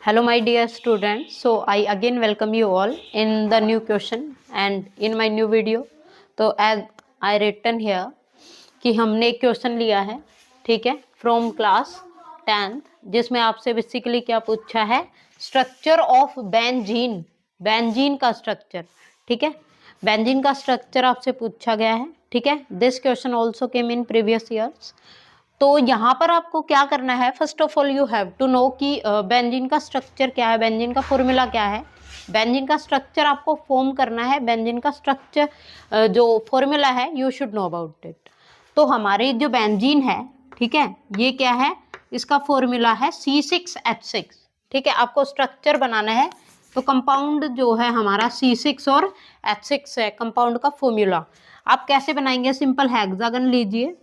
Hello, my dear students. So I again welcome you all in the new question and in my new video. तो as I written here कि हमने एक question लिया है, ठीक है, फ्रॉम क्लास 10th, जिसमें आपसे बेसिकली क्या पूछा है, स्ट्रक्चर ऑफ बेंजीन, बेंजीन का स्ट्रक्चर, ठीक है, बेंजीन का स्ट्रक्चर आपसे पूछा गया है, ठीक है. This question also came in previous years. तो यहाँ पर आपको क्या करना है, first of all you have to know कि बेंजीन का स्ट्रक्चर क्या है, बेंजीन का फॉर्मूला क्या है. बेंजीन का स्ट्रक्चर आपको फॉर्म करना है, बेंजीन का स्ट्रक्चर जो फॉर्मूला है you should know about it. तो हमारी जो बेंजीन है, ठीक है, ये क्या है, इसका फॉर्मूला है C6H6, ठीक है. आपको स्ट्रक्चर बनाना है तो कंपाउंड जो है हमारा C6 और H6 है कंपाउंड का फॉर्मूला. आप कैसे बनाएंगे, सिंपल हेक्सागन लीजिए,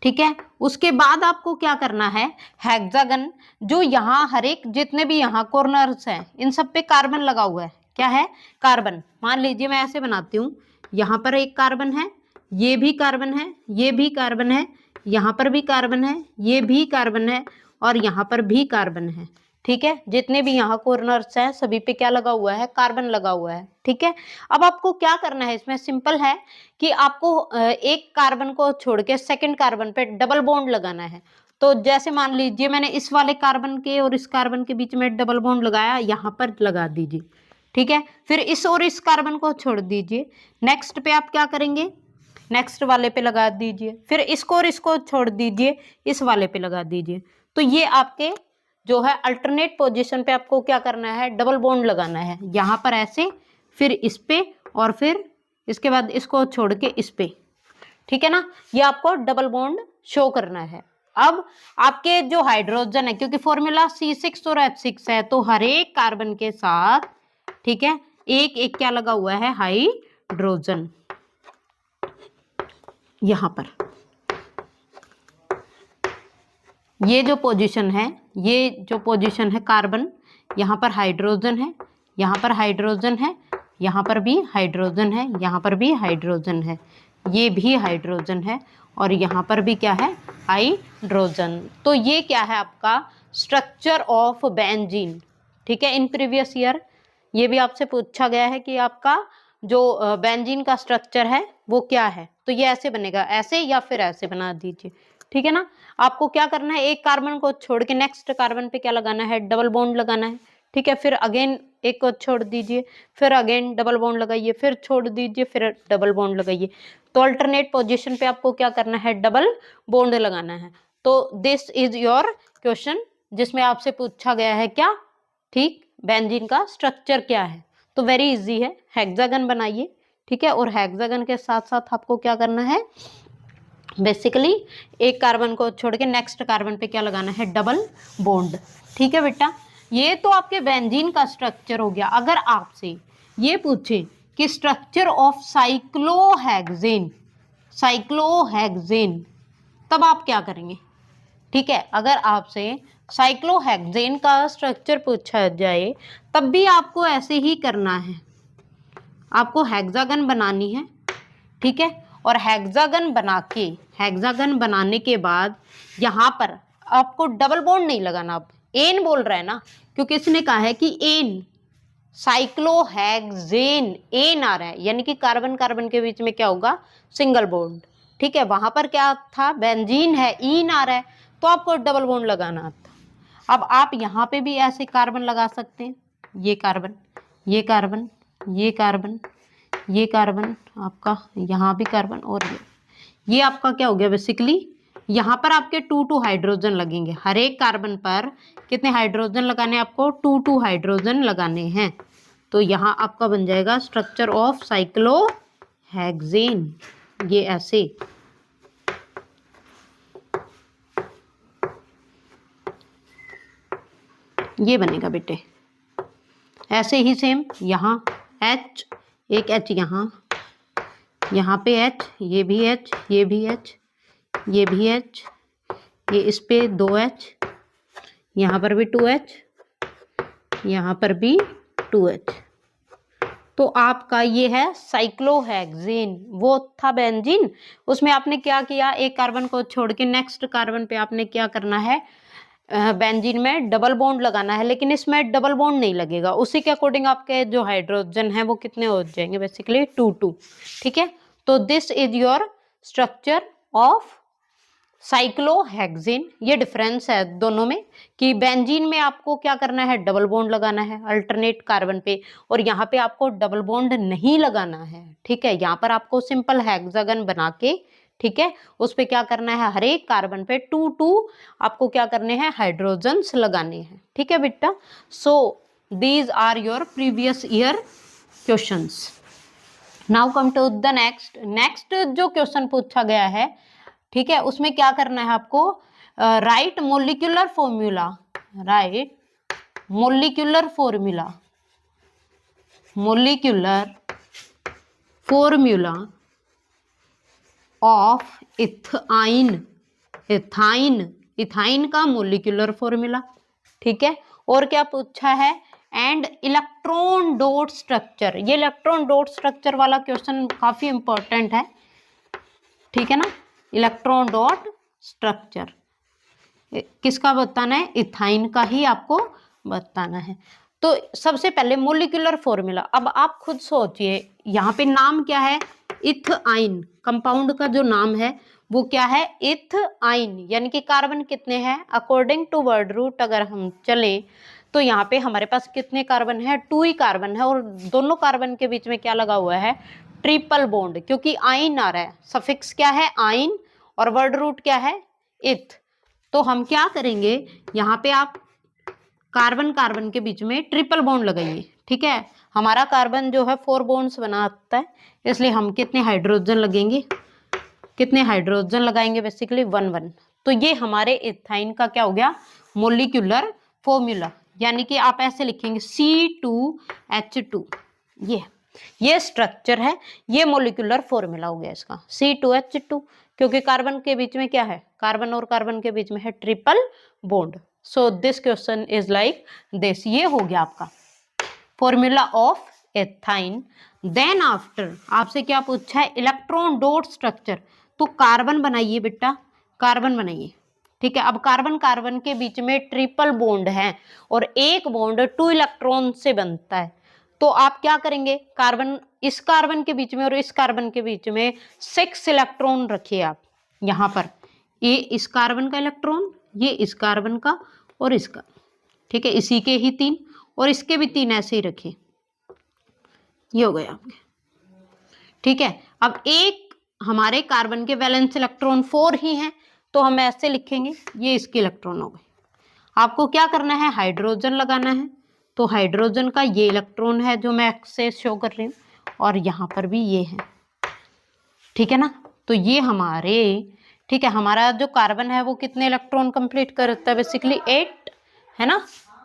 ठीक है. उसके बाद आपको क्या करना है, हेक्सागन जो यहाँ हर एक जितने भी यहाँ कॉर्नर्स हैं इन सब पे कार्बन लगा हुआ है. क्या है, कार्बन. मान लीजिए मैं ऐसे बनाती हूँ, यहाँ पर एक कार्बन है, ये भी कार्बन है, ये भी कार्बन है, यहाँ पर भी कार्बन है, ये भी कार्बन है और यहाँ पर भी कार्बन है, ठीक है. जितने भी यहाँ कॉर्नर्स हैं सभी पे क्या लगा हुआ है, कार्बन लगा हुआ है, ठीक है. अब आपको क्या करना है, इसमें सिंपल है कि आपको एक कार्बन को छोड़ के सेकंड कार्बन पे डबल बॉन्ड लगाना है. तो जैसे मान लीजिए मैंने इस वाले कार्बन के और इस कार्बन के बीच में डबल बॉन्ड लगाया, यहाँ पर लगा दीजिए, ठीक है. फिर इस और इस कार्बन को छोड़ दीजिए, नेक्स्ट पे आप क्या करेंगे, नेक्स्ट वाले पे लगा दीजिए, फिर इसको और इसको छोड़ दीजिए, इस वाले पे लगा दीजिए. तो ये आपके जो है अल्टरनेट पोजीशन पे आपको क्या करना है, डबल बॉन्ड लगाना है. यहाँ पर ऐसे, फिर इस पे और फिर इसके बाद इसको छोड़ के इस पे, ठीक है ना. ये आपको डबल बॉन्ड शो करना है. अब आपके जो हाइड्रोजन है, क्योंकि फॉर्मूला C6 और H6 है, तो हर एक कार्बन के साथ, ठीक है, एक एक क्या लगा हुआ है, हाइड्रोजन. यहां पर ये जो पोजीशन है, ये जो पोजीशन है कार्बन, यहाँ पर हाइड्रोजन है, यहाँ पर हाइड्रोजन है, यहाँ पर भी हाइड्रोजन है, यहाँ पर भी हाइड्रोजन है, ये भी हाइड्रोजन है और यहाँ पर भी क्या है, हाइड्रोजन. तो ये क्या है आपका स्ट्रक्चर ऑफ बेंजीन, ठीक है. इन प्रीवियस ईयर ये भी आपसे पूछा गया है कि आपका जो बेंजीन का स्ट्रक्चर है वो क्या है. तो ये ऐसे बनेगा, ऐसे या फिर ऐसे बना दीजिए, ठीक है ना. आपको क्या करना है, एक कार्बन को छोड़ के नेक्स्ट कार्बन पे क्या लगाना है, डबल बॉन्ड लगाना है, ठीक है. फिर अगेन एक को छोड़ दीजिए, फिर अगेन डबल बॉन्ड लगाइए, फिर छोड़ दीजिए, फिर डबल बॉन्ड लगाइए. तो अल्टरनेट पोजीशन पे आपको क्या करना है, डबल बॉन्ड लगाना है. तो दिस इज योर क्वेश्चन जिसमें आपसे पूछा गया है क्या, ठीक, बेंजीन का स्ट्रक्चर क्या है. तो वेरी इजी है, हेक्सागन बनाइए, ठीक है. और हेक्सागन के साथ साथ आपको क्या करना है, बेसिकली एक कार्बन को छोड़ के नेक्स्ट कार्बन पे क्या लगाना है, डबल बॉन्ड, ठीक है बेटा. ये तो आपके बेंजीन का स्ट्रक्चर हो गया. अगर आपसे ये पूछे कि स्ट्रक्चर ऑफ साइक्लोहेक्सेन, साइक्लोहेक्सेन, तब आप क्या करेंगे, ठीक है. अगर आपसे साइक्लोहेक्सेन का स्ट्रक्चर पूछा जाए तब भी आपको ऐसे ही करना है, आपको हेक्सागन बनानी है, ठीक है. और हेक्सागन बना के, हेक्सागन बनाने के बाद यहाँ पर आपको डबल बॉन्ड नहीं लगाना. आप एन बोल रहा है ना, क्योंकि इसने कहा है कि एन, साइक्लोहेक्सेन, एन आ रहा है, यानी कि कार्बन कार्बन के बीच में क्या होगा, सिंगल बॉन्ड, ठीक है. वहां पर क्या था, बेंजीन है, ईन आ रहा है, तो आपको डबल बॉन्ड लगाना था. अब आप यहाँ पे भी ऐसे कार्बन लगा सकते हैं, ये कार्बन, ये कार्बन, ये कार्बन, ये कार्बन, आपका यहाँ भी कार्बन, और ये आपका क्या हो गया, बेसिकली यहाँ पर आपके 2 हाइड्रोजन लगेंगे. हर एक कार्बन पर कितने हाइड्रोजन लगाने, आपको 2 हाइड्रोजन लगाने हैं. तो यहाँ आपका बन जाएगा स्ट्रक्चर ऑफ साइक्लोहेक्सेन, ये ऐसे. ये बनेगा बेटे ऐसे ही सेम. यहाँ H, एक H यहाँ, यहाँ पे H, ये भी H, ये भी H, ये भी H, ये इस पे 2H, यहाँ पर भी 2H, यहाँ पर भी 2H. तो आपका ये है साइक्लोहेक्सेन. वो था बेंजीन, उसमें आपने क्या किया, एक कार्बन को छोड़ के नेक्स्ट कार्बन पे आपने क्या करना है, बेंजीन में डबल बॉन्ड लगाना है, लेकिन इसमें डबल बॉन्ड नहीं लगेगा। उसी के अकॉर्डिंग आपके जो हाइड्रोजन है वो कितने हो जाएंगे, बेसिकली 2 ठीक है। तो this is your structure of cyclohexane. ये डिफरेंस है दोनों में कि बेंजीन में आपको क्या करना है, डबल बॉन्ड लगाना है अल्टरनेट कार्बन पे, और यहाँ पे आपको डबल बॉन्ड नहीं लगाना है, ठीक है। यहाँ पर आपको सिंपल हेक्सागन बना के, ठीक है, उस पे क्या करना है, हर एक कार्बन पे 2 आपको क्या करने हैं, हाइड्रोजन्स लगाने हैं, ठीक है बेटा। So these are your previous year questions. Now come to the next जो क्वेश्चन पूछा गया है, ठीक है, उसमें क्या करना है आपको, right molecular formula, right molecular formula, molecular formula of ethyne, ethyne का मोलिक्यूलर फॉर्मूला, ठीक है। और क्या पूछा है, एंड इलेक्ट्रॉन डॉट स्ट्रक्चर। ये इलेक्ट्रॉन डॉट स्ट्रक्चर वाला क्वेश्चन काफी इंपॉर्टेंट है, ठीक है ना। इलेक्ट्रॉन डॉट स्ट्रक्चर किसका बताना है, इथाइन का ही आपको बताना है। तो सबसे पहले मोलिक्यूलर फॉर्मूला, अब आप खुद सोचिए यहाँ पे नाम क्या है, इथाइन, कंपाउंड का जो नाम है वो क्या है, इथाइन, यानी कि कार्बन कितने हैं, अकॉर्डिंग टू वर्ड रूट अगर हम चलें तो यहाँ पे हमारे पास कितने कार्बन है, 2 ही कार्बन है, और दोनों कार्बन के बीच में क्या लगा हुआ है, ट्रिपल बॉन्ड, क्योंकि आइन आ रहा है, सफिक्स क्या है आइन, और वर्ड रूट क्या है इथ। तो हम क्या करेंगे, यहाँ पे आप कार्बन कार्बन के बीच में ट्रिपल बॉन्ड लगाइए, ठीक है। हमारा कार्बन जो है 4 बॉन्ड्स बनाता है, इसलिए हम कितने हाइड्रोजन लगेंगे, कितने हाइड्रोजन लगाएंगे, बेसिकली 1 1। तो ये हमारे इथाइन का क्या हो गया, मोलिक्यूलर फॉर्मूला, यानी कि आप ऐसे लिखेंगे C2H2, ये स्ट्रक्चर है, ये मोलिक्यूलर फॉर्मूला हो गया इसका C2H2, क्योंकि कार्बन के बीच में क्या है, कार्बन और कार्बन के बीच में है triple bond. So this question is like this, ये हो गया आपका formula of ethyne. Then after आपसे क्या पूछा है, इलेक्ट्रॉन डॉट स्ट्रक्चर। तो कार्बन बनाइए बेटा, कार्बन बनाइए, ठीक है। अब कार्बन कार्बन के बीच में ट्रिपल बॉन्ड है, और एक बॉन्ड 2 इलेक्ट्रॉन से बनता है। तो आप क्या करेंगे, कार्बन, इस कार्बन के बीच में और इस कार्बन के बीच में 6 इलेक्ट्रॉन रखिए आप यहाँ पर, ये इस कार्बन का इलेक्ट्रॉन, ये इस कार्बन का और इसका, ठीक है, इसी के ही 3 और इसके भी 3 ऐसे ही रखे, ये हो गए आपके, ठीक है। अब एक हमारे कार्बन के वैलेंस इलेक्ट्रॉन 4 ही हैं, तो हम ऐसे लिखेंगे, ये इसके इलेक्ट्रॉन हो गए। आपको क्या करना है, हाइड्रोजन लगाना है, तो हाइड्रोजन का ये इलेक्ट्रॉन है जो मैं से शो कर रही हूँ, और यहाँ पर भी ये है, ठीक है ना। तो ये हमारे, ठीक है, हमारा जो कार्बन है वो कितने इलेक्ट्रॉन कंप्लीट करता है, बेसिकली 8 है ना।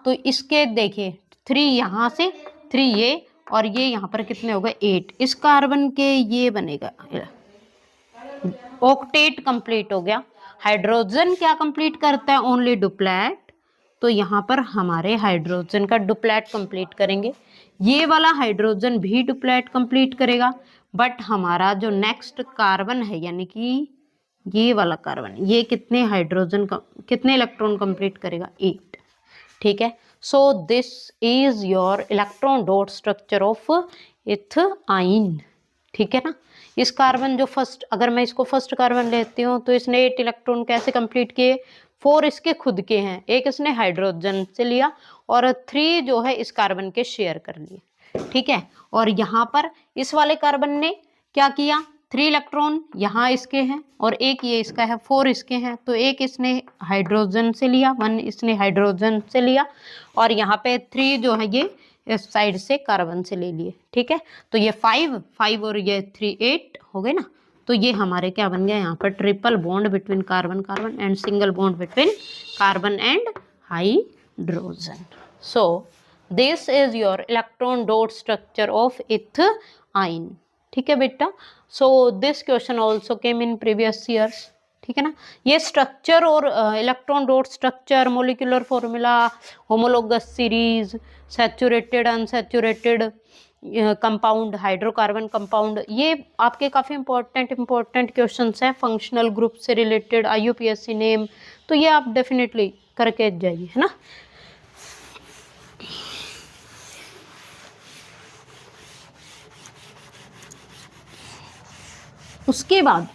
तो इसके देखिए 3 यहाँ से, 3 ये, और ये यहाँ पर कितने हो गए 8, इस कार्बन के ये बनेगा ऑक्टेट कंप्लीट हो गया। हाइड्रोजन क्या कंप्लीट करता है, ओनली डुप्लेट, तो यहाँ पर हमारे हाइड्रोजन का डुप्लेट कंप्लीट करेंगे, ये वाला हाइड्रोजन भी डुप्लेट कंप्लीट करेगा, बट हमारा जो नेक्स्ट कार्बन है, यानी कि ये वाला कार्बन, ये कितने हाइड्रोजन का कितने इलेक्ट्रॉन कंप्लीट करेगा, 8, ठीक है। So this is your electron dot structure of ethyne, ठीक है ना। इस कार्बन जो फर्स्ट, अगर मैं इसको फर्स्ट कार्बन लेती हूँ तो इसने 8 इलेक्ट्रॉन कैसे कंप्लीट किए, 4 इसके खुद के हैं, एक इसने हाइड्रोजन से लिया, और 3 जो है इस कार्बन के शेयर कर लिए, ठीक है। और यहाँ पर इस वाले कार्बन ने क्या किया, 3 इलेक्ट्रॉन यहाँ इसके हैं, और एक ये इसका है, 4 इसके हैं, तो एक इसने हाइड्रोजन से लिया, 1 इसने हाइड्रोजन से लिया, और यहाँ पे 3 जो है ये इस साइड से कार्बन से ले लिए, ठीक है। तो ये 5 और ये 3 8 हो गए ना। तो ये हमारे क्या बन गया, यहाँ पर triple bond between carbon carbon and single bond between carbon and hydrogen. So this is your electron dot structure of ethyne, ठीक है बेटा। सो this question also came in previous years, ठीक है ना। ये स्ट्रक्चर और electron dot structure, molecular formula, homologous series, saturated unsaturated compound, hydrocarbon compound, ये आपके काफ़ी इंपॉर्टेंट क्वेश्चंस हैं, फंक्शनल ग्रुप से रिलेटेड, IUPAC नेम, तो ये आप डेफिनेटली करके जाइए, है ना। उसके बाद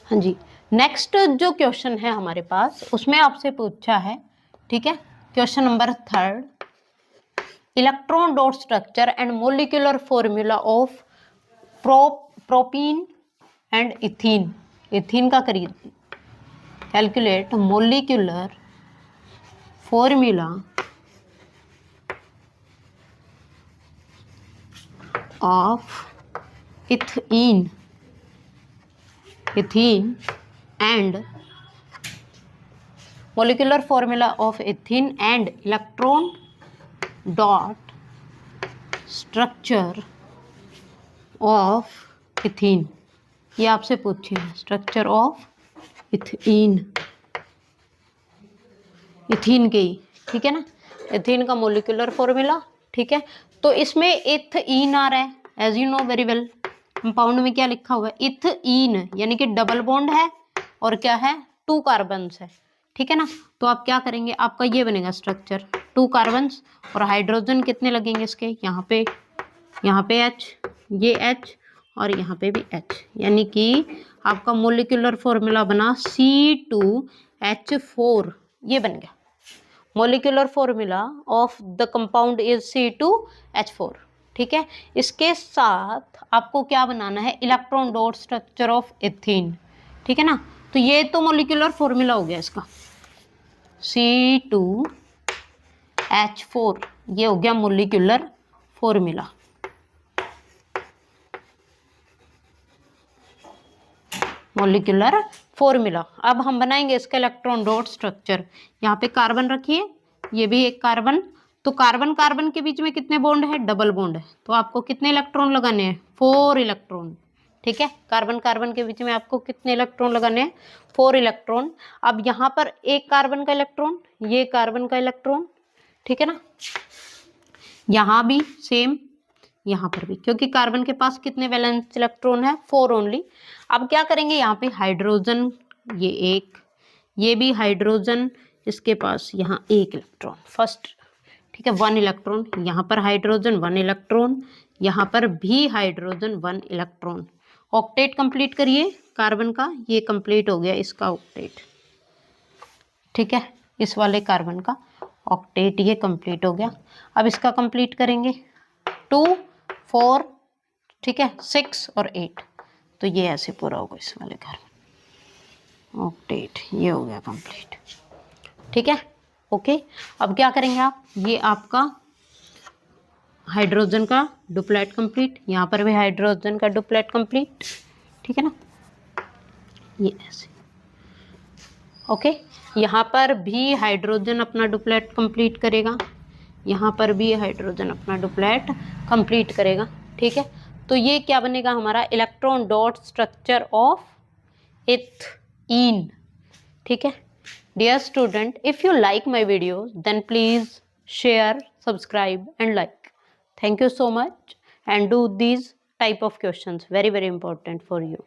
हाँ जी, नेक्स्ट जो क्वेश्चन है हमारे पास उसमें आपसे पूछा है, ठीक है, question number 3, electron dot structure and molecular formula of propene and ethene. Ethene का करिए, calculate molecular formula of ethene and molecular formula of ethene and electron dot structure of ethene। ये आपसे पूछे हैं स्ट्रक्चर ऑफ इथीन, इथीन के ही, ठीक है ना, इथीन का मोलिकुलर फॉर्मूला, ठीक है। तो इसमें इथीन आ रहा है, as you know very well, compound में क्या लिखा हुआ है, इथीन, यानी कि डबल बॉन्ड है और क्या है, 2 कार्बन्स है, ठीक है ना। तो आप क्या करेंगे, आपका ये बनेगा स्ट्रक्चर, 2 कार्बन्स और हाइड्रोजन कितने लगेंगे इसके, यहाँ पे H, ये H और यहाँ पे भी H, यानी कि आपका मोलिकुलर फॉर्मूला बना C2H4, ये बन गया। Molecular formula of the compound is C2H4, ठीक है। इसके साथ आपको क्या बनाना है, electron dot structure of ethene, ठीक है ना। तो ये तो मोलिकुलर फॉर्मूला हो गया इसका, C2H4, ये हो गया मोलिकुलर फॉर्मूला। Molecular formula. अब हम बनाएंगे इसका इलेक्ट्रॉन डॉट स्ट्रक्चर। यहाँ पे कार्बन रखिए, ये भी एक कार्बन, तो कार्बन कार्बन के बीच में कितने बॉन्ड है, डबल बॉन्ड है, तो आपको कितने इलेक्ट्रॉन लगाने हैं, 4 इलेक्ट्रॉन, ठीक है। कार्बन कार्बन के बीच में आपको कितने इलेक्ट्रॉन लगाने हैं, 4 इलेक्ट्रॉन। अब यहाँ पर एक कार्बन का इलेक्ट्रॉन, ये कार्बन का इलेक्ट्रॉन, ठीक है ना, यहाँ भी सेम, यहाँ पर भी, क्योंकि कार्बन के पास कितने वैलेंस इलेक्ट्रॉन है, 4 ओनली। अब क्या करेंगे, यहाँ पे हाइड्रोजन, ये एक, ये भी हाइड्रोजन, इसके पास यहाँ 1 इलेक्ट्रॉन फर्स्ट, ठीक है, 1 इलेक्ट्रॉन, यहाँ पर हाइड्रोजन 1 इलेक्ट्रॉन, यहाँ पर भी हाइड्रोजन 1 इलेक्ट्रॉन। ऑक्टेट कंप्लीट करिए कार्बन का, ये कंप्लीट हो गया इसका ऑक्टेट, ठीक है, इस वाले कार्बन का ऑक्टेट ये कंप्लीट हो गया। अब इसका कंप्लीट करेंगे, 2 4, ठीक है, 6 और 8, तो ये ऐसे पूरा होगा इस वाले कार्बन ऑक्टेट, ये हो गया कंप्लीट, ठीक है, ओके। अब क्या करेंगे आप, ये आपका हाइड्रोजन का डुप्लेट कंप्लीट, यहाँ पर भी हाइड्रोजन का डुप्लेट कंप्लीट, ठीक है ना, ये ऐसे, ओके। यहाँ पर भी हाइड्रोजन अपना डुप्लेट कंप्लीट करेगा, यहाँ पर भी हाइड्रोजन अपना डुप्लेट कंप्लीट करेगा, ठीक है। तो ये क्या बनेगा हमारा, electron dot structure of ethene, ठीक है। Dear student, if you like my videos, then please share, subscribe and like. Thank you so much, and do these type of questions, very important for you.